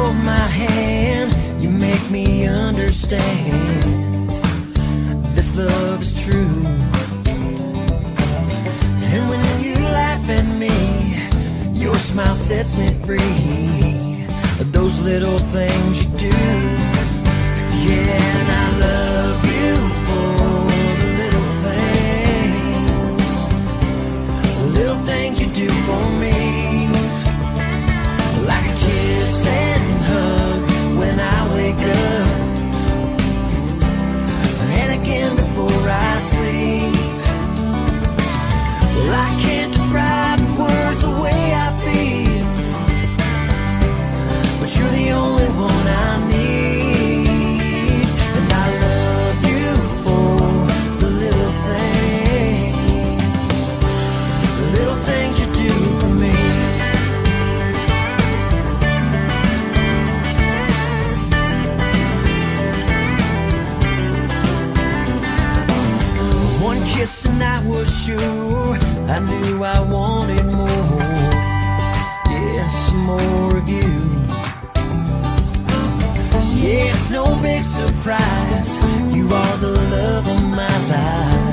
hold my hand, you make me understand this love is true. And when you laugh at me, your smile sets me free. Those little things you do, yeah, and I love you for the little things you do for me. Like a kiss and hug when I wake up, and again before I sleep. Well, I can't describe in words the way I feel, but you're the only one I need. And I love you for the little things you do for me. One kiss and I was sure I knew I wanted more. Yes, some more of you. Yeah, it's no big surprise, you are the love of my life.